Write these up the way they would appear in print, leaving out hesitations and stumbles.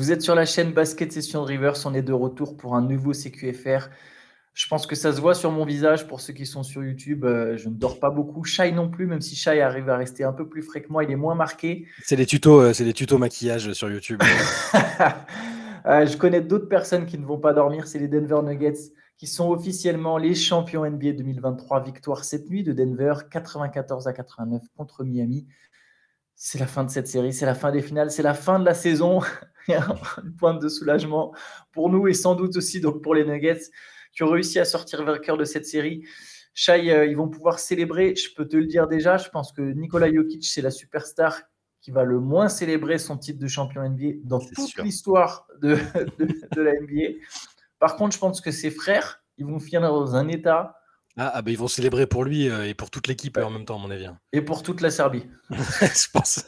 Vous êtes sur la chaîne Basket Session Rivers, on est de retour pour un nouveau CQFR. Je pense que ça se voit sur mon visage pour ceux qui sont sur YouTube. Je ne dors pas beaucoup. Shai non plus, même si Shai arrive à rester un peu plus frais que moi, il est moins marqué. C'est des tutos maquillage sur YouTube. Je connais d'autres personnes qui ne vont pas dormir, c'est les Denver Nuggets qui sont officiellement les champions NBA 2023. Victoire cette nuit de Denver, 94-89 contre Miami. C'est la fin de cette série, c'est la fin des finales, c'est la fin de la saison. Il y a une pointe de soulagement pour nous et sans doute aussi donc pour les Nuggets qui ont réussi à sortir vainqueur de cette série. Shai, ils vont pouvoir célébrer, je peux te le dire déjà, je pense que Nikola Jokic, c'est la superstar qui va le moins célébrer son titre de champion NBA dans C'est toute sûr. l'histoire de la NBA. Par contre, je pense que ses frères, ils vont finir dans un état. Bah, ils vont célébrer pour lui et pour toute l'équipe en même temps, à mon avis. Et pour toute la Serbie. Je pense.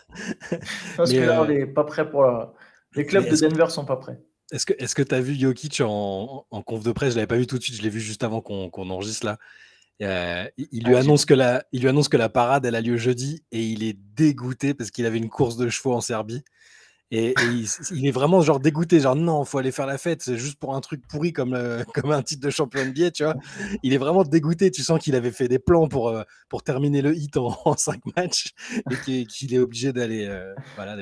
Parce que là, on n'est pas prêt pour la... Les clubs de Denver sont pas prêts. Est-ce que tu as vu Jokic en conf de presse? Je ne l'avais pas vu tout de suite, je l'ai vu juste avant qu'on enregistre là. Il lui annonce que la parade elle a lieu jeudi et il est dégoûté parce qu'il avait une course de chevaux en Serbie. Et il est vraiment genre dégoûté, genre non, faut aller faire la fête, c'est juste pour un truc pourri comme un titre de champion NBA, tu vois. Il est vraiment dégoûté, tu sens qu'il avait fait des plans pour terminer le hit en 5 matchs et qu'il est obligé d'aller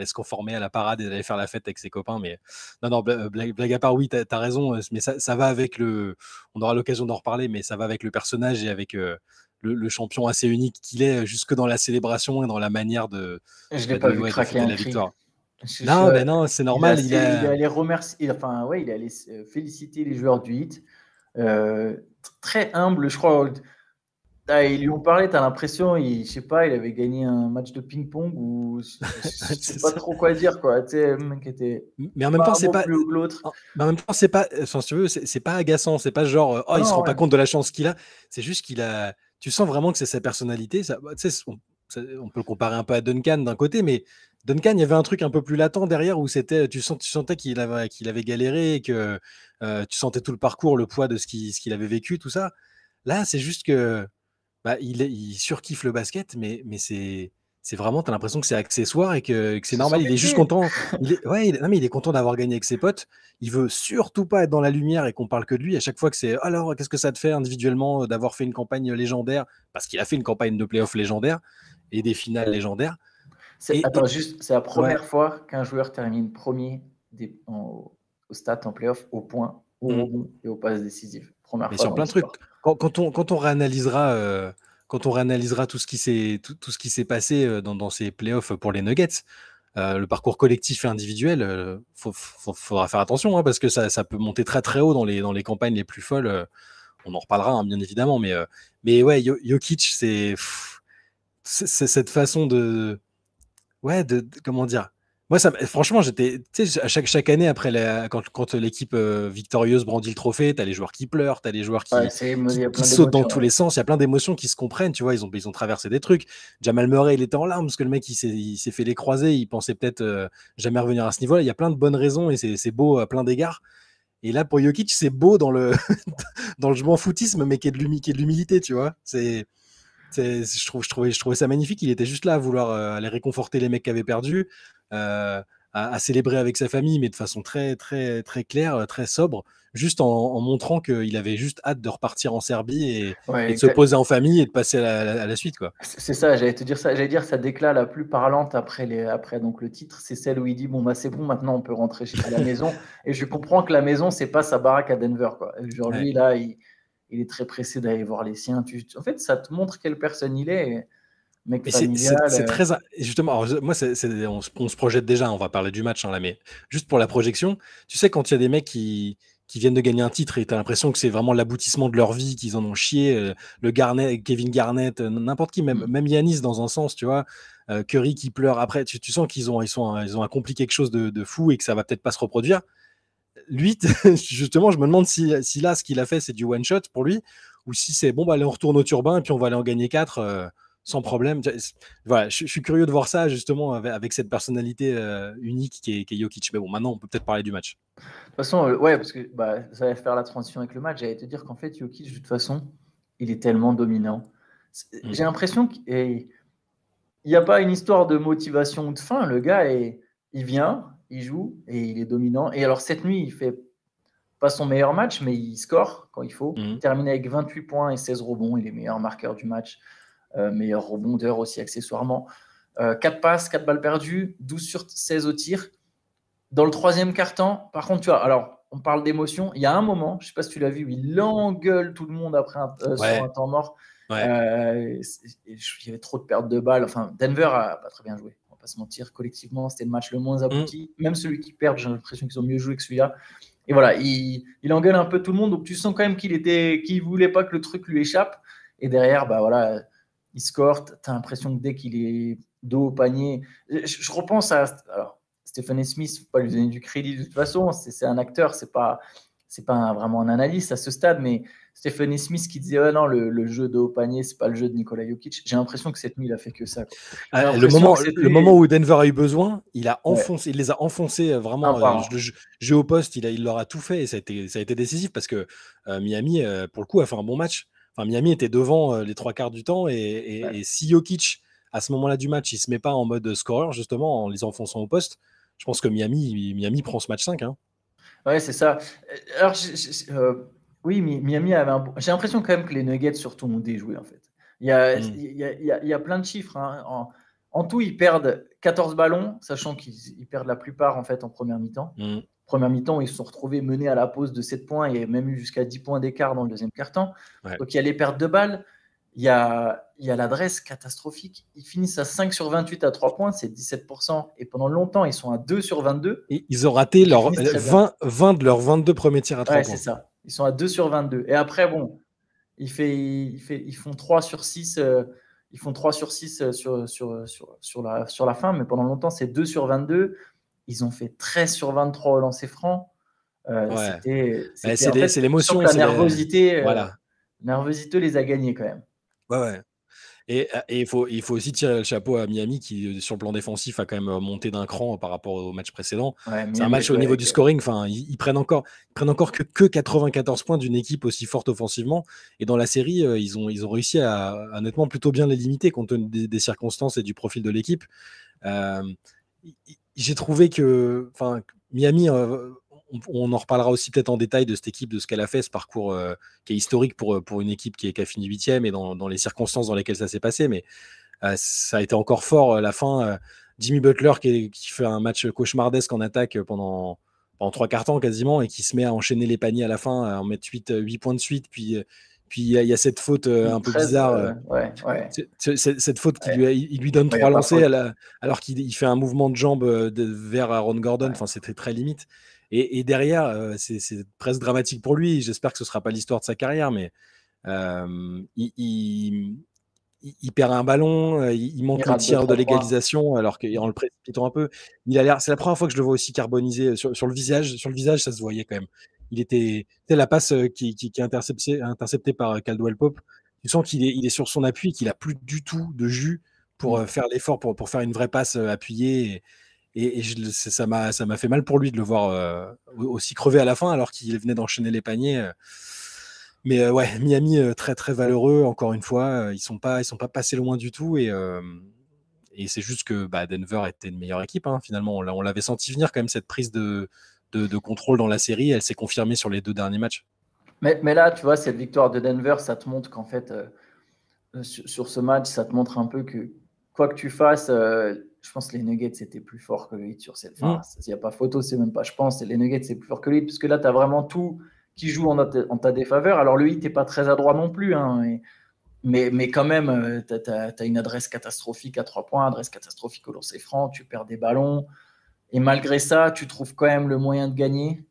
se conformer à la parade et d'aller faire la fête avec ses copains. Mais non, blague à part, oui, t'as raison, mais ça va avec on aura l'occasion d'en reparler, mais ça va avec le personnage et avec le champion assez unique qu'il est, jusque dans la célébration et dans la manière de Je l'ai pas vu craquer fêter un la cri. victoire. Non, c'est normal. Il est allé remercier, il est allé féliciter les joueurs du HIT. Très humble, je crois. Ils lui ont parlé, tu as l'impression, je sais pas, il avait gagné un match de ping-pong ou je sais pas trop quoi dire, quoi. Tu sais, le mec était mais en même temps, c'est pas. plus haut que l'autre. Mais en même temps, c'est pas. Enfin, si tu veux, c'est pas agaçant. C'est pas genre, il se rend pas compte de la chance qu'il a. C'est juste qu'il a. Tu sens vraiment que c'est sa personnalité. Ça, tu sais, on peut le comparer un peu à Duncan d'un côté, mais Duncan, il y avait un truc un peu plus latent derrière où c'était, tu sentais qu'il avait galéré et que tu sentais tout le parcours, le poids de ce qu'il avait vécu, tout ça. Là, c'est juste que il surkiffe le basket, mais c'est vraiment, tu as l'impression que c'est accessoire et que c'est normal. Il est juste content. Il est content d'avoir gagné avec ses potes. Il veut surtout pas être dans la lumière et qu'on parle que de lui. À chaque fois que c'est alors, qu'est-ce que ça te fait individuellement d'avoir fait une campagne légendaire? Parce qu'il a fait une campagne de playoff légendaire et des finales légendaires. C'est la première fois qu'un joueur termine premier au stat en playoff, au point, au rebond et aux passes décisives. Première fois sur plein de trucs. Quand on réanalysera tout ce qui s'est passé dans ces playoffs pour les Nuggets, le parcours collectif et individuel, faudra faire attention parce que ça peut monter très très haut dans les campagnes les plus folles. On en reparlera bien évidemment, mais ouais, Jokic, c'est cette façon de comment dire. Moi, franchement, j'étais, tu sais, chaque année après quand l'équipe victorieuse brandit le trophée, t'as les joueurs qui pleurent, t'as les joueurs qui sautent dans tous les sens. Il y a plein d'émotions qui se comprennent, tu vois. Ils ont traversé des trucs. Jamal Murray, il était en larmes parce que le mec, il s'est fait les croisés. Il pensait peut-être jamais revenir à ce niveau-là. Il y a plein de bonnes raisons et c'est beau à plein d'égards. Et là, pour Jokic, c'est beau dans le dans le je m'en foutisme, mais qui est de l'humilité, tu vois. Je trouvais ça magnifique. Il était juste là à vouloir aller réconforter les mecs qui avaient perdu, à célébrer avec sa famille, mais de façon très, très, très claire, très sobre, juste en montrant qu'il avait juste hâte de repartir en Serbie et de se poser en famille et de passer à la suite, quoi. C'est ça, j'allais te dire ça. J'allais dire sa déclat la plus parlante après donc le titre, c'est celle où il dit c'est bon, maintenant on peut rentrer à la maison. Et je comprends que la maison, c'est pas sa baraque à Denver, quoi. Genre lui, là, il est très pressé d'aller voir les siens. En fait, ça te montre quelle personne il est. Mec familial. C'est très. Justement, alors, moi, on se projette déjà, on va parler du match, là, mais juste pour la projection, tu sais, quand il y a des mecs qui viennent de gagner un titre et tu as l'impression que c'est vraiment l'aboutissement de leur vie, qu'ils en ont chié, Kevin Garnett, n'importe qui, même Yanis dans un sens, tu vois, Curry qui pleure après, tu sens qu'ils ont accompli quelque chose de fou et que ça va peut-être pas se reproduire. Lui, justement, je me demande si là, ce qu'il a fait, c'est du one-shot pour lui, ou si c'est bon, allez, on retourne au turbin et puis on va aller en gagner 4 sans problème. Voilà, je suis curieux de voir ça, justement, avec cette personnalité unique qui est Jokic. Mais bon, maintenant, on peut peut-être parler du match. De toute façon, parce que ça va faire la transition avec le match. J'allais te dire qu'en fait, Jokic, de toute façon, il est tellement dominant. J'ai l'impression qu'il n'y a pas une histoire de motivation ou de fin. Le gars, il vient, il joue et il est dominant. Et alors, cette nuit, il fait pas son meilleur match, mais il score quand il faut. Il termine avec 28 points et 16 rebonds. Il est meilleur marqueur du match, meilleur rebondeur aussi accessoirement. 4 passes, 4 balles perdues, 12 sur 16 au tir. Dans le troisième quart-temps, par contre, tu vois, alors, on parle d'émotion. Il y a un moment, je ne sais pas si tu l'as vu, où il engueule tout le monde après sur un temps mort. Il y avait trop de pertes de balles. Enfin, Denver n'a pas très bien joué. On ne va pas se mentir. Collectivement, c'était le match le moins abouti. Même celui qui perd, j'ai l'impression qu'ils ont mieux joué que celui-là. Et voilà, il engueule un peu tout le monde. Donc, tu sens quand même qu'il ne voulait pas que le truc lui échappe. Et derrière, bah voilà, il score. Tu as l'impression que dès qu'il est dos au panier. Je repense à. Alors, Stephen Smith, il ne faut pas lui donner du crédit de toute façon. C'est un acteur, c'est pas vraiment un analyste à ce stade. Mais Stephen Smith qui disait non, le jeu de haut panier, c'est pas le jeu de Nikola Jokic. J'ai l'impression que cette nuit, il a fait que ça. Le moment où Denver a eu besoin, il les a enfoncés vraiment. Le jeu au poste, il leur a tout fait et ça a été décisif parce que Miami, pour le coup, a fait un bon match. Enfin, Miami était devant les 3/4 du temps et si Jokic, à ce moment-là du match, il se met pas en mode scoreur, justement, en les enfonçant au poste, je pense que Miami prend ce match 5. Hein. Ouais, c'est ça. Alors, oui, Miami avait j'ai l'impression quand même que les Nuggets surtout ont déjoué en fait. Il y a plein de chiffres. Hein. En tout, ils perdent 14 ballons, sachant qu'ils perdent la plupart en fait en première mi-temps. Première mi-temps, ils se sont retrouvés menés à la pause de 7 points. Il y a même eu jusqu'à 10 points d'écart dans le deuxième quart-temps. Donc, il y a les pertes de balles. Il y a l'adresse catastrophique. Ils finissent à 5 sur 28 à 3 points, c'est 17%. Et pendant longtemps, ils sont à 2 sur 22. Et ils ont raté 20 de leurs 22 premiers tirs à 3 points. C'est ça. Ils sont à 2 sur 22. Et après, bon, ils font 3 sur 6. Ils font 3 sur 6 sur la fin. Mais pendant longtemps, c'est 2 sur 22. Ils ont fait 13 sur 23 au lancer franc. C'est l'émotion. La nervosité, nervosité les a gagnés quand même. Ouais. Et il faut aussi tirer le chapeau à Miami qui, sur le plan défensif, a quand même monté d'un cran par rapport au match précédent. C'est un match au niveau du scoring. Enfin, ils prennent encore que 94 points d'une équipe aussi forte offensivement. Et dans la série, ils ont réussi à nettement plutôt bien les limiter compte tenu des circonstances et du profil de l'équipe. J'ai trouvé que Miami. On en reparlera aussi peut-être en détail de cette équipe, de ce qu'elle a fait, ce parcours qui est historique pour une équipe qui a fini 8e et dans les circonstances dans lesquelles ça s'est passé. Mais ça a été encore fort la fin. Jimmy Butler qui fait un match cauchemardesque en attaque pendant 3/4 temps quasiment et qui se met à enchaîner les paniers à la fin, à en mettre 8 points de suite. Puis il y a cette faute un peu bizarre. Cette faute qui lui donne 3 lancers alors qu'il fait un mouvement de jambe vers Aaron Gordon. Enfin, c'était très limite. Et derrière, c'est presque dramatique pour lui. J'espère que ce ne sera pas l'histoire de sa carrière, mais il perd un ballon, il manque le tir de l'égalisation, alors qu'en le précipitant un peu, c'est la première fois que je le vois aussi carbonisé sur le visage. Sur le visage, ça se voyait quand même. Il était la passe qui est interceptée par Caldwell Pope. Tu sens qu'il est sur son appui, qu'il a plus du tout de jus pour faire l'effort, pour faire une vraie passe appuyée. Et ça m'a fait mal pour lui de le voir aussi crever à la fin alors qu'il venait d'enchaîner les paniers. Mais Miami très très valeureux encore une fois. Ils sont pas passés loin du tout et c'est juste que Denver était une meilleure équipe. Hein, finalement, on l'avait senti venir quand même cette prise de contrôle dans la série. Elle s'est confirmée sur les 2 derniers matchs. Mais là, tu vois, cette victoire de Denver, ça te montre qu'en fait, sur ce match, ça te montre un peu que quoi que tu fasses, je pense que les Nuggets c'était plus fort que le Heat sur cette fin. Il n'y a pas photo, c'est même pas je pense. Les Nuggets c'est plus fort que le Heat parce que là, tu as vraiment tout qui joue en ta défaveur. Alors le Heat n'est pas très adroit non plus, hein, mais quand même, tu as une adresse catastrophique à 3 points, adresse catastrophique au lancer franc, tu perds des ballons. Et malgré ça, tu trouves quand même le moyen de gagner.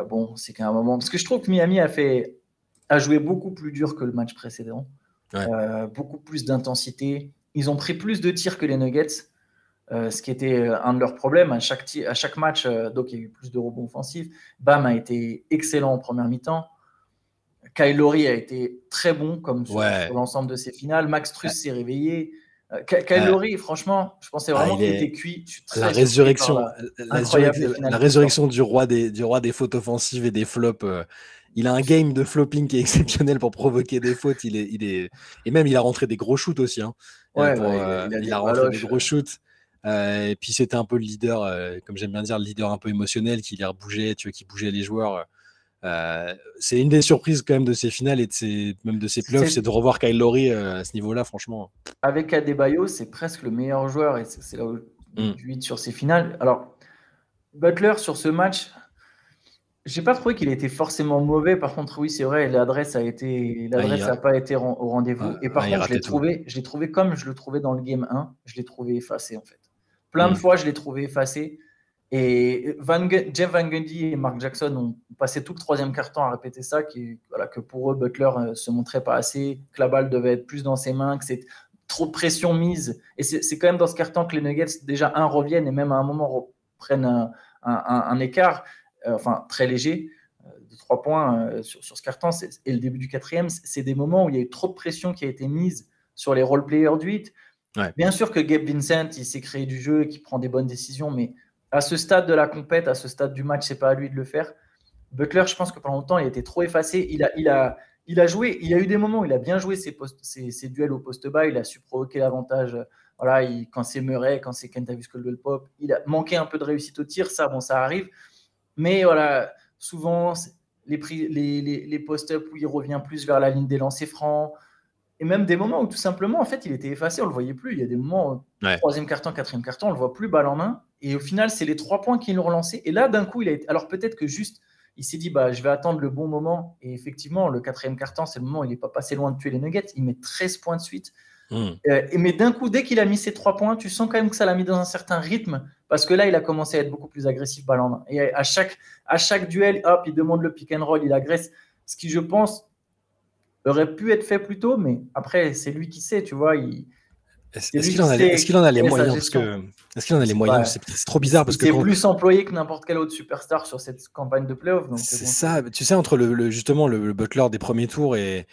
Bon, c'est qu'à un moment. Parce que je trouve que Miami a joué beaucoup plus dur que le match précédent. Beaucoup plus d'intensité. Ils ont pris plus de tirs que les Nuggets, ce qui était un de leurs problèmes. À chaque match, donc il y a eu plus de rebonds offensifs. Bam a été excellent en première mi-temps. Kyle Lowry a été très bon comme sur l'ensemble de ses finales. Max Strus s'est réveillé. Kyle Lowry, franchement, je pensais vraiment qu'il était cuit. La résurrection du roi des fautes offensives et des flops. Il a un game de flopping qui est exceptionnel pour provoquer des fautes. Et même il a rentré des gros shoots aussi. Hein. Il a rentré des gros shoots. Et puis c'était un peu le leader, comme j'aime bien dire, le leader un peu émotionnel qui les rebougeait, tu vois, qui bougeait les joueurs. C'est une des surprises quand même de ces finales et même de ces playoffs, c'est de revoir Kyle Lowry à ce niveau-là, franchement. Avec Adebayo, c'est presque le meilleur joueur et c'est là où du 8 sur ces finales. Alors, Butler, sur ce match, j'ai pas trouvé qu'il était forcément mauvais. Par contre, oui, c'est vrai, l'adresse n'a pas été au rendez-vous. Et par contre, je l'ai trouvé comme je le trouvais dans le game 1. Je l'ai trouvé effacé, en fait. Plein de fois, je l'ai trouvé effacé. Et Jeff Van Gundy et Mark Jackson ont passé tout le troisième quart-temps à répéter ça, que pour eux, Butler se montrait pas assez, que la balle devait être plus dans ses mains, que c'est trop de pression mise. Et c'est quand même dans ce quart-temps que les Nuggets, déjà, reviennent et même à un moment reprennent un écart, enfin très léger, de 3 points sur ce quart-temps. Et le début du quatrième, c'est des moments où il y a eu trop de pression qui a été mise sur les role-players du 8. Ouais. Bien sûr que Gabe Vincent, il s'est créé du jeu et qu'il prend des bonnes décisions, mais à ce stade de la compète, à ce stade du match, c'est pas à lui de le faire. Butler, je pense que pendant longtemps, il était trop effacé. Il a joué, il a eu des moments où il a bien joué ses duels au poste bas, il a su provoquer l'avantage. Voilà, quand c'est Murray, quand c'est Kentavious Caldwell-Pope, il a manqué un peu de réussite au tir, ça arrive. Mais voilà, souvent, les post-up où il revient plus vers la ligne des lancers francs, et même des moments où tout simplement, en fait, il était effacé, on ne le voyait plus. Il y a des moments, troisième carton, quatrième carton, on ne le voit plus balle en main. Et au final, c'est les 3 points qui l'ont relancé. Et là, d'un coup, il a été. Alors peut-être que juste, il s'est dit, je vais attendre le bon moment. Et effectivement, le quatrième carton, c'est le moment où il n'est pas passé loin de tuer les Nuggets. Il met 13 points de suite. Mais d'un coup, dès qu'il a mis ces 3 points, tu sens quand même que ça l'a mis dans un certain rythme. Parce que là, il a commencé à être beaucoup plus agressif balle en main. Et à chaque duel, hop, il demande le pick and roll, il agresse. Ce qui, je pense, aurait pu être fait plus tôt, mais après, c'est lui qui sait, tu vois. Est-ce qu'il en a les moyens Est-ce qu'il en a les moyens C'est trop bizarre parce que c'est plus employé que n'importe quel autre superstar sur cette campagne de playoff. C'est ça. Tu sais, entre justement le Butler des premiers tours et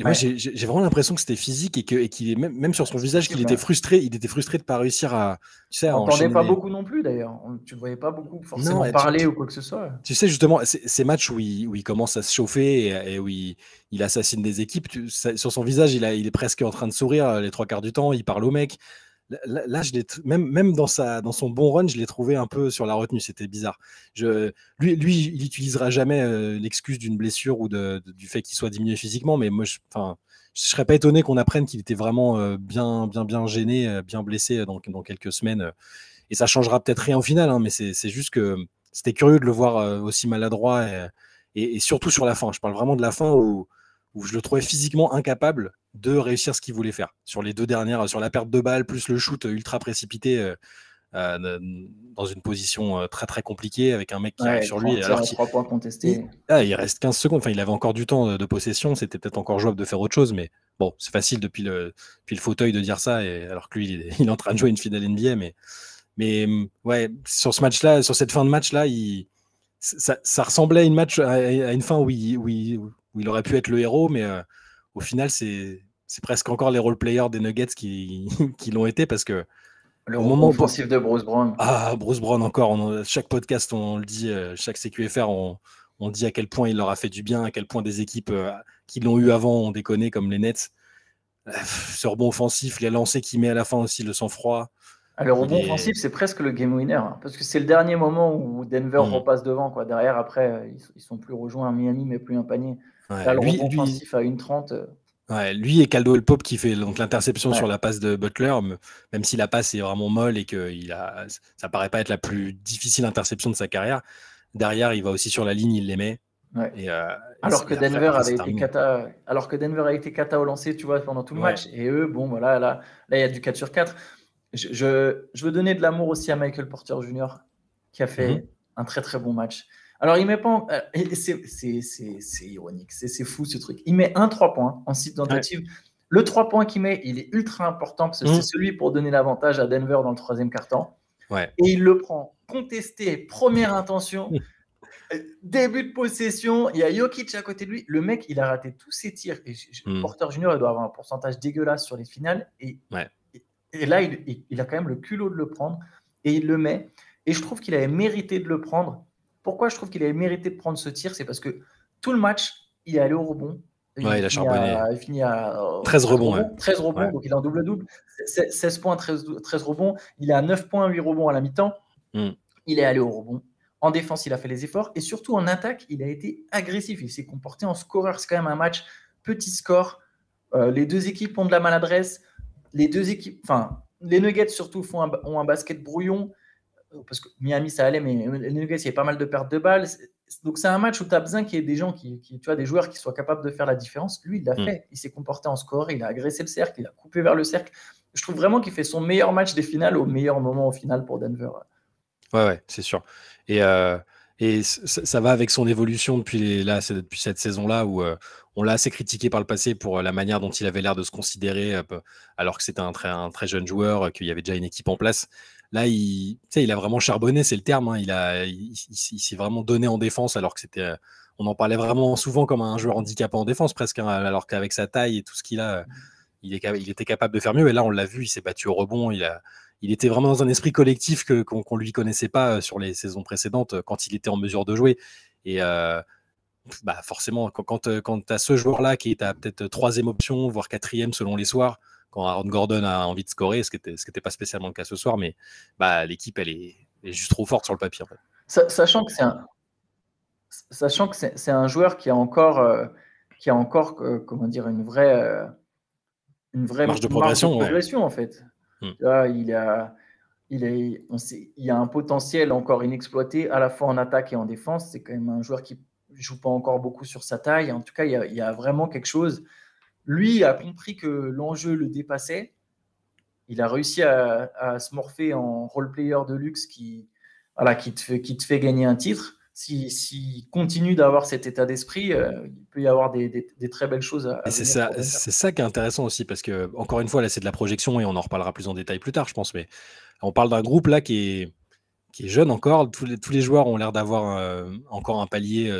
moi, j'ai vraiment l'impression que c'était physique et qu'il est même sur son visage qu'il était frustré. Il était frustré de pas réussir à. Tu sais, on n'entendait pas beaucoup non plus d'ailleurs. Tu ne voyais pas beaucoup forcément parler ou quoi que ce soit. Tu sais justement ces matchs où il commence à se chauffer et où il assassine des équipes. Sur son visage, il est presque en train de sourire les 3 quarts du temps. Il parle au mec. Là, même dans son bon run, je l'ai trouvé un peu sur la retenue. C'était bizarre. Lui, il n'utilisera jamais l'excuse d'une blessure ou du fait qu'il soit diminué physiquement. Mais moi, je serais pas étonné qu'on apprenne qu'il était vraiment bien gêné, bien blessé dans quelques semaines. Et ça changera peut-être rien au final, hein, mais c'est juste que c'était curieux de le voir aussi maladroit et surtout sur la fin. Je parle vraiment de la fin où je le trouvais physiquement incapable de réussir ce qu'il voulait faire. Sur les 2 dernières, sur la perte de balle, plus le shoot ultra précipité dans une position très très compliquée avec un mec qui arrive sur lui. Alors 3 points contestés. Il reste 15 secondes, enfin, il avait encore du temps de possession, c'était peut-être encore jouable de faire autre chose, mais bon, c'est facile depuis le fauteuil de dire ça, alors que lui, il est en train de jouer une finale NBA, mais ouais, sur ce match-là, sur cette fin de match-là, ça ressemblait à une fin où il aurait pu être le héros, mais au final, c'est presque encore les role-players des Nuggets qui l'ont été parce que le moment offensif de Bruce Brown. Ah, Bruce Brown encore. Chaque podcast, on le dit, chaque CQFR, on dit à quel point il leur a fait du bien, à quel point des équipes qui l'ont eu avant ont déconné comme les Nets. Ce rebond offensif, les lancers qu'il met à la fin aussi, le sang-froid. Le rebond offensif, c'est presque le game winner, hein, parce que c'est le dernier moment où Denver repasse devant. Quoi. Derrière, après, ils sont plus rejoints à Miami, mais plus un panier. Ouais, là, le rebond offensif à 1,30. Ouais, lui et Caldwell-Pope qui fait donc l'interception sur la passe de Butler, même si la passe est vraiment molle et que ça paraît pas être la plus difficile interception de sa carrière. Derrière, il va aussi sur la ligne, il les met. Ouais. Alors que Denver a été cata au lancer, tu vois, pendant tout le match. Et eux, bon, voilà, là, il y a du 4 sur 4. Je veux donner de l'amour aussi à Michael Porter Jr., qui a fait un très très bon match. Alors, il met pas. C'est ironique, c'est fou ce truc. Il met 3 points en 6 tentatives. Ouais. Le 3 points qu'il met, il est ultra important parce que c'est celui pour donner l'avantage à Denver dans le 3e quart-temps. Ouais. Et il le prend contesté, première intention. Début de possession, il y a Jokic à côté de lui. Le mec, il a raté tous ses tirs. Et Porter Jr., il doit avoir un pourcentage dégueulasse sur les finales. Et là, il a quand même le culot de le prendre. Et il le met. Et je trouve qu'il avait mérité de le prendre. Pourquoi je trouve qu'il avait mérité de prendre ce tir? C'est parce que tout le match, il est allé au rebond. Ouais, il a charbonné. Il finit à 13 rebonds, ouais. 13 rebonds, Ouais. donc il est en double-double. 16 points, 13 rebonds. Il est à 9 points, 8 rebonds à la mi-temps. Il est allé au rebond. En défense, il a fait les efforts. Et surtout, en attaque, il a été agressif. Il s'est comporté en scoreur. C'est quand même un match petit score. Les deux équipes ont de la maladresse. Les Nuggets surtout ont un basket brouillon. Parce que Miami, ça allait, mais les Nuggets, il y avait pas mal de pertes de balles. Donc, c'est un match où tu as besoin qu'il y ait des gens, tu vois, des joueurs qui soient capables de faire la différence. Lui, il l'a fait. Il s'est comporté en score. Il a agressé le cercle. Il a coupé vers le cercle. Je trouve vraiment qu'il fait son meilleur match des finales au meilleur moment au final pour Denver. Ouais, c'est sûr. Et ça va avec son évolution depuis cette saison-là où on l'a assez critiqué par le passé pour la manière dont il avait l'air de se considérer, alors que c'était un très jeune joueur, qu'il y avait déjà une équipe en place. Là, il a vraiment charbonné, c'est le terme. Hein. Il s'est vraiment donné en défense, alors que on en parlait vraiment souvent comme un joueur handicapé en défense presque, hein, alors qu'avec sa taille et tout ce qu'il a, il était capable de faire mieux. Et là, on l'a vu, il s'est battu au rebond. Il était vraiment dans un esprit collectif qu'on lui connaissait pas sur les saisons précédentes quand il était en mesure de jouer. Et forcément, quand tu as ce joueur-là qui est à peut-être troisième option, voire quatrième selon les soirs, quand Aaron Gordon a envie de scorer, ce qui n'était pas spécialement le cas ce soir, mais l'équipe, elle est juste trop forte sur le papier. En fait. Sachant que c'est un joueur qui a encore comment dire, une vraie marge de progression, en fait. Là, il y a un potentiel encore inexploité à la fois en attaque et en défense. C'est quand même un joueur qui ne joue pas encore beaucoup sur sa taille. En tout cas, il y a vraiment quelque chose. Lui a compris que l'enjeu le dépassait. Il a réussi à se morpher en role-player de luxe qui te fait gagner un titre. S'il continue d'avoir cet état d'esprit, il peut y avoir des très belles choses à c'est venir. C'est ça qui est intéressant aussi, parce que, encore une fois, là, c'est de la projection et on en reparlera plus en détail plus tard, je pense. Mais on parle d'un groupe là qui est jeune encore. Tous les joueurs ont l'air d'avoir encore un palier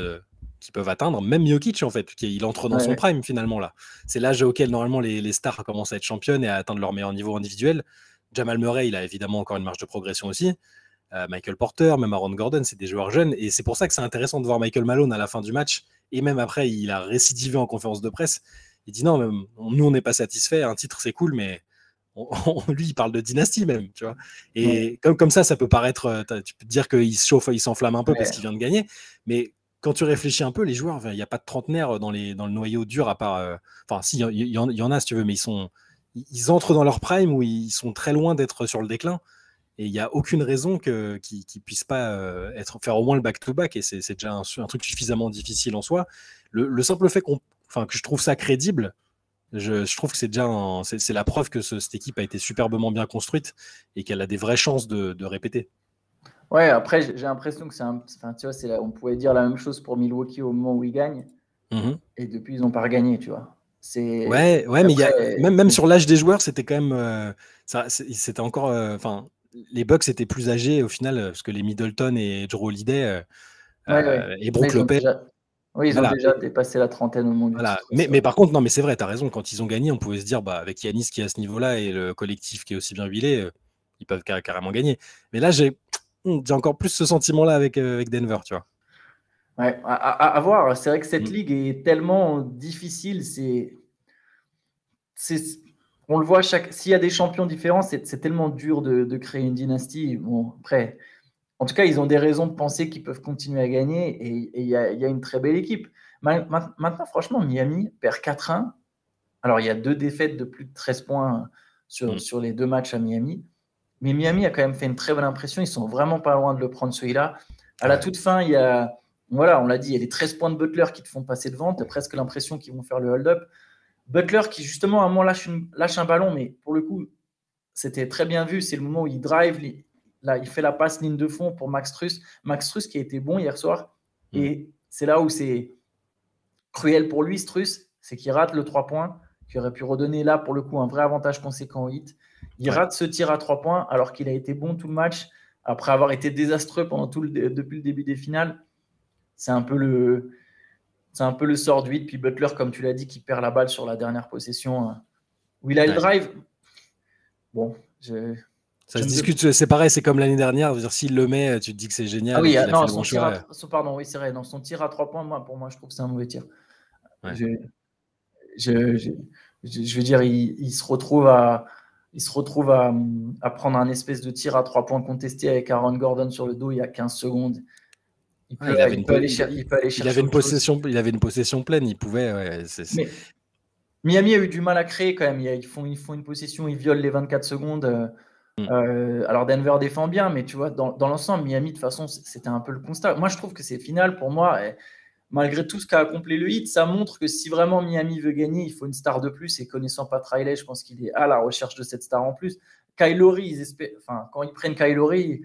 qu'ils peuvent atteindre. Même Jokic, en fait, il entre dans son prime finalement là. C'est l'âge auquel normalement les stars commencent à être championnes et à atteindre leur meilleur niveau individuel. Jamal Murray, il a évidemment encore une marge de progression aussi. Michael Porter, même Aaron Gordon, c'est des joueurs jeunes. Et c'est pour ça que c'est intéressant de voir Michael Malone à la fin du match. Et même après, il a récidivé en conférence de presse. Il dit non, nous, on n'est pas satisfait. Un titre, c'est cool, mais lui, il parle de dynastie même, tu vois. Et comme ça peut paraître, tu peux te dire qu'il se chauffe, il s'enflamme un peu parce qu'il vient de gagner. Mais quand tu réfléchis un peu, les joueurs, il n'y a pas de trentenaires dans le noyau dur à part. Enfin, si, il y en a, si tu veux, mais ils entrent dans leur prime où ils sont très loin d'être sur le déclin. Et il n'y a aucune raison qu'ils ne puissent pas faire au moins le back-to-back. Et c'est déjà un truc suffisamment difficile en soi. Le simple fait que je trouve ça crédible, je trouve que c'est déjà c'est la preuve que cette équipe a été superbement bien construite et qu'elle a des vraies chances de répéter. Ouais, après, j'ai l'impression que tu vois, on pourrait dire la même chose pour Milwaukee au moment où ils gagnent. Et depuis, ils n'ont pas regagné, tu vois. Ouais, mais même sur l'âge des joueurs, c'était quand même. C'était encore. Les Bucks étaient plus âgés au final, parce que les Middleton et Jrue Holiday et Brook Lopez. Ils ont déjà dépassé la trentaine au moment du titre. Mais par contre, non, mais c'est vrai, tu as raison. Quand ils ont gagné, on pouvait se dire, avec Giannis qui est à ce niveau-là et le collectif qui est aussi bien huilé, ils peuvent carrément gagner. Mais là, j'ai encore plus ce sentiment-là avec Denver, tu vois. Ouais, à voir. C'est vrai que cette ligue est tellement difficile. On le voit, s'il y a des champions différents, c'est tellement dur de créer une dynastie. Bon, après, en tout cas, ils ont des raisons de penser qu'ils peuvent continuer à gagner et il y a une très belle équipe. Maintenant, franchement, Miami perd 4-1. Alors, il y a 2 défaites de plus de 13 points sur les 2 matchs à Miami. Mais Miami a quand même fait une très bonne impression. Ils sont vraiment pas loin de le prendre celui-là. À la toute fin, il y a, on l'a dit, il y a les 13 points de Butler qui te font passer devant. Tu as presque l'impression qu'ils vont faire le hold-up. Butler qui, justement, à un moment lâche un ballon, mais pour le coup, c'était très bien vu. C'est le moment où il drive. Là, il fait la passe ligne de fond pour Max Strus. Max Strus qui a été bon hier soir. Et c'est là où c'est cruel pour lui, Strus, c'est qu'il rate le 3 points, qui aurait pu redonner là, pour le coup, un vrai avantage conséquent au hit. Il rate ce tir à 3 points alors qu'il a été bon tout le match, après avoir été désastreux depuis le début des finales. C'est un peu le sort du hit. Puis Butler, comme tu l'as dit, qui perd la balle sur la dernière possession où il a le drive. Bon, ça se discute, c'est pareil, c'est comme l'année dernière. S'il le met, tu te dis que c'est génial. Ah oui, non, son tir à 3 points, pour moi, je trouve que c'est un mauvais tir. Ouais. je, je, je veux dire, il se retrouve à prendre un espèce de tir à 3 points contesté avec Aaron Gordon sur le dos il y a 15 secondes. Il peut aller chercher autre chose. Il avait une possession pleine, il pouvait. Ouais, Mais Miami a eu du mal à créer quand même. Ils font une possession, ils violent les 24 secondes. Alors Denver défend bien, mais tu vois, dans l'ensemble, Miami, de toute façon, c'était un peu le constat. Moi, je trouve que c'est final pour moi. Malgré tout ce qu'a accompli le Heat, ça montre que si vraiment Miami veut gagner, il faut une star de plus. Et connaissant Pat Riley, je pense qu'il est à la recherche de cette star en plus. Kyle Lowry, quand ils prennent Kyle Lowry,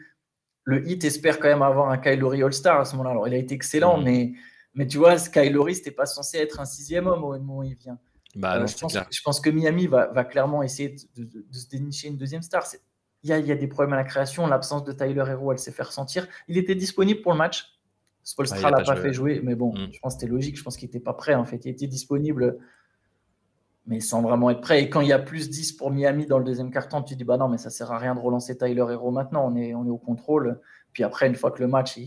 le Heat espère quand même avoir un Kyle Lowry All-Star à ce moment-là. Alors, il a été excellent, mais tu vois, Kyle Lowry, c'était pas censé être un 6e homme au moment où il vient. Non, je pense que Miami va clairement essayer de se dénicher une deuxième star. Il y a des problèmes à la création. L'absence de Tyler Herro, elle s'est fait ressentir. Il était disponible pour le match. Spoelstra l'a pas fait jouer, mais bon, je pense que c'était logique. Je pense qu'il n'était pas prêt, en fait. Il était disponible, mais sans vraiment être prêt. Et quand il y a plus 10 pour Miami dans le deuxième quart-temps, tu dis, bah non, mais ça sert à rien de relancer Tyler Herro maintenant. On est au contrôle. Puis après, une fois que le match,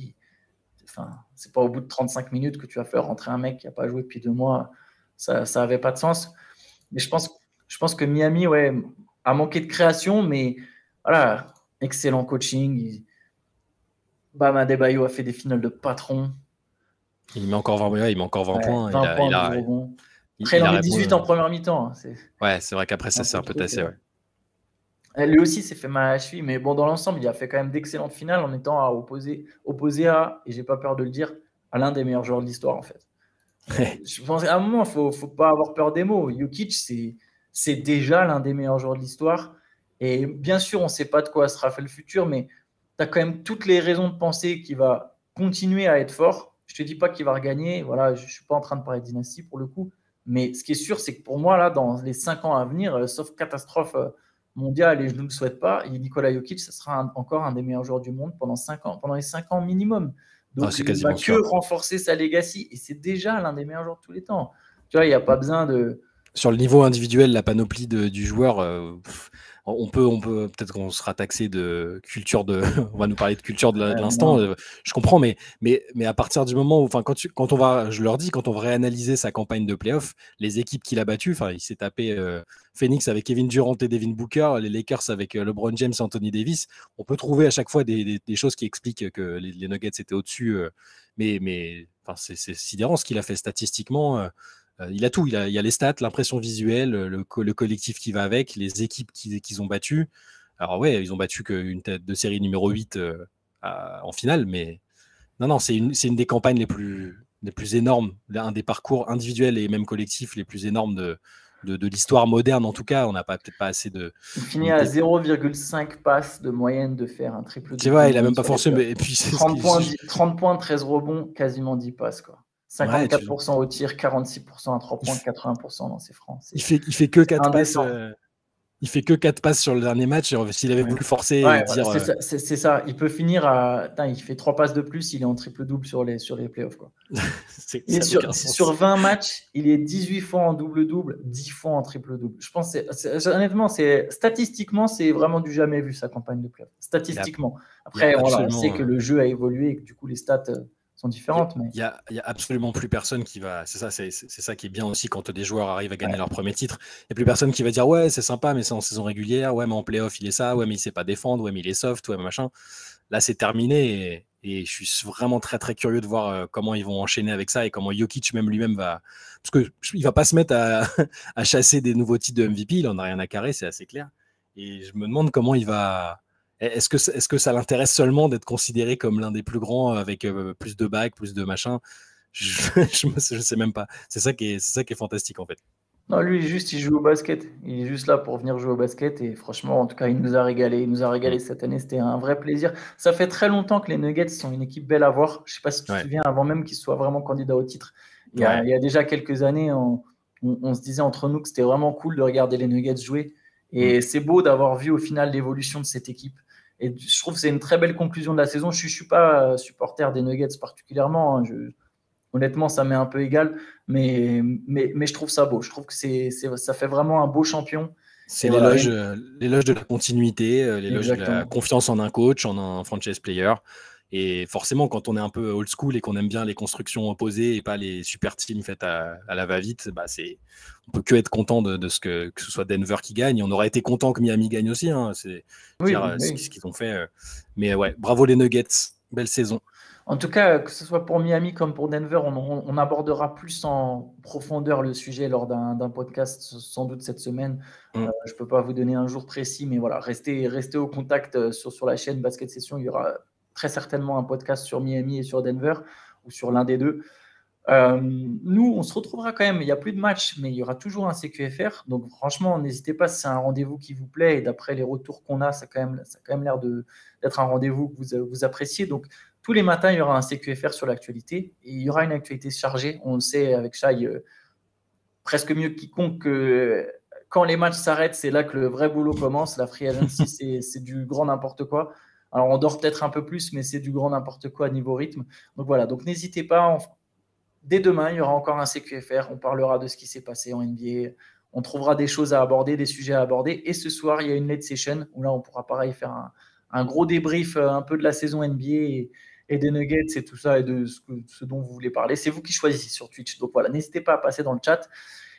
c'est pas au bout de 35 minutes que tu vas faire rentrer un mec qui n'a pas joué depuis 2 mois. Ça n'avait pas de sens. Mais je pense que Miami, a manqué de création, mais voilà, excellent coaching. Bam Adebayo a fait des finales de patron. Il met encore 20, points. 20 points, Après, il en met 18 en première mi-temps. C'est vrai qu'après, ça s'est un peu tassé. Lui aussi s'est fait mal à la cheville, mais bon, dans l'ensemble, il a fait quand même d'excellentes finales en étant opposé à, et j'ai pas peur de le dire, à l'un des meilleurs joueurs de l'histoire, en fait. Je pense qu'à un moment, il ne faut pas avoir peur des mots. Jokic, c'est déjà l'un des meilleurs joueurs de l'histoire. Et bien sûr, on ne sait pas de quoi sera fait le futur, mais tu as quand même toutes les raisons de penser qu'il va continuer à être fort. Je ne te dis pas qu'il va regagner. Voilà, je ne suis pas en train de parler de dynastie pour le coup. Mais ce qui est sûr, c'est que pour moi, là, dans les 5 ans à venir, sauf catastrophe mondiale, et je ne le souhaite pas, Nikola Jokic, ce sera encore un des meilleurs joueurs du monde pendant 5 ans, pendant les 5 ans minimum. Donc, il ne va que renforcer sa legacy. Et c'est déjà l'un des meilleurs joueurs de tous les temps. Tu vois, il n'y a pas besoin de... Sur le niveau individuel, la panoplie du joueur, on peut peut-être qu'on sera taxé de culture on va nous parler de culture de l'instant. Je comprends, mais à partir du moment où, quand on va réanalyser sa campagne de playoff, les équipes qu'il a battues, il s'est tapé Phoenix avec Kevin Durant et Devin Booker, les Lakers avec LeBron James et Anthony Davis. On peut trouver à chaque fois des choses qui expliquent que les Nuggets étaient au-dessus, mais c'est sidérant ce qu'il a fait statistiquement. Il a tout, il y a les stats, l'impression visuelle, le collectif qui va avec, les équipes qu'ils ont battues. Alors ils ont battu qu'une tête de série numéro 8 en finale, mais non, c'est une des campagnes les plus énormes, un des parcours individuels et même collectifs les plus énormes de l'histoire moderne. En tout cas, on n'a peut-être pas assez de... Il finit à 0,5 passes de moyenne de faire un triple-double. Tu vois, il n'a même pas forcé. Mais, et puis 30 points, 13 rebonds, quasiment 10 passes, quoi. 54% au tir, 46% à 3 points, 80% dans ses francs. Il fait que 4 passes. Il fait que 4 passes sur le dernier match. S'il avait voulu forcer et dire. C'est ça. Il peut finir à. Il fait 3 passes de plus. Il est en triple-double sur les playoffs. Quoi. Sur 20 matchs, il est 18 fois en double-double, 10 fois en triple-double. Je pense honnêtement, statistiquement, c'est vraiment du jamais vu sa campagne de playoffs. Statistiquement. Après, on sait que le jeu a évolué et que du coup, les stats sont différentes. Il y a absolument plus personne qui va. C'est ça qui est bien aussi quand des joueurs arrivent à gagner leur premier titre. Il n'y a plus personne qui va dire ouais, c'est sympa, mais c'est en saison régulière. Ouais, mais en playoff, il est ça. Ouais, mais il ne sait pas défendre. Ouais, mais il est soft. Ouais, mais machin. Là, c'est terminé et je suis vraiment très très curieux de voir comment ils vont enchaîner avec ça et comment Jokic même lui-même va. Parce qu'il ne va pas se mettre à chasser des nouveaux titres de MVP. Il n'en a rien à carrer, c'est assez clair. Et je me demande comment il va. Est-ce que ça l'intéresse seulement d'être considéré comme l'un des plus grands avec plus de bacs, plus de machin? Je sais même pas. C'est ça qui est fantastique en fait. Non, lui, il joue au basket. Il est juste là pour venir jouer au basket. Et franchement, en tout cas, il nous a régalé. Il nous a régalé cette année. C'était un vrai plaisir. Ça fait très longtemps que les Nuggets sont une équipe belle à voir. Je ne sais pas si tu te souviens, avant même qu'ils soient vraiment candidats au titre. Il y a déjà quelques années, on se disait entre nous que c'était vraiment cool de regarder les Nuggets jouer. Et c'est beau d'avoir vu au final l'évolution de cette équipe. Et je trouve que c'est une très belle conclusion de la saison. Je ne suis pas supporter des Nuggets particulièrement. Honnêtement, ça m'est un peu égal. Mais je trouve ça beau. Je trouve que ça fait vraiment un beau champion. C'est l'éloge de la continuité, l'éloge de la confiance en un coach, en un franchise player. Et forcément, quand on est un peu old school et qu'on aime bien les constructions opposées et pas les super teams faites à la va-vite, bah on peut que être content de ce que ce soit Denver qui gagne. On aurait été content que Miami gagne aussi. Hein, c'est Oui, dire ce oui. qu'ils ont fait. Mais ouais, bravo les Nuggets, belle saison. En tout cas, que ce soit pour Miami comme pour Denver, on abordera plus en profondeur le sujet lors d'un podcast sans doute cette semaine. Je ne peux pas vous donner un jour précis, mais voilà, restez au contact sur la chaîne Basket Session. Il y aura très certainement un podcast sur Miami et sur Denver, ou sur l'un des deux. Nous, on se retrouvera quand même. Il n'y a plus de match, mais il y aura toujours un CQFR. Donc, franchement, n'hésitez pas si c'est un rendez-vous qui vous plaît. Et d'après les retours qu'on a, ça a quand même l'air d'être un rendez-vous que vous appréciez. Donc, tous les matins, il y aura un CQFR sur l'actualité. Et il y aura une actualité chargée. On le sait avec Shai, presque mieux que quiconque, que quand les matchs s'arrêtent, c'est là que le vrai boulot commence. La free agency, c'est du grand n'importe quoi. Alors, on dort peut-être un peu plus, mais c'est du grand n'importe quoi à niveau rythme. Donc, voilà. Donc, n'hésitez pas. Dès demain, il y aura encore un CQFR. On parlera de ce qui s'est passé en NBA. On trouvera des choses à aborder, des sujets à aborder. Et ce soir, il y a une late session où là, on pourra pareil faire un gros débrief un peu de la saison NBA et des Nuggets et tout ça et de ce dont vous voulez parler. C'est vous qui choisissez sur Twitch. Donc voilà, n'hésitez pas à passer dans le chat.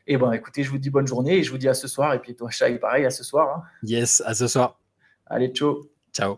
Et bon, écoutez, je vous dis bonne journée et je vous dis à ce soir. Et puis toi, Shai, pareil, à ce soir. Hein. Yes, à ce soir. Allez, ciao. Ciao.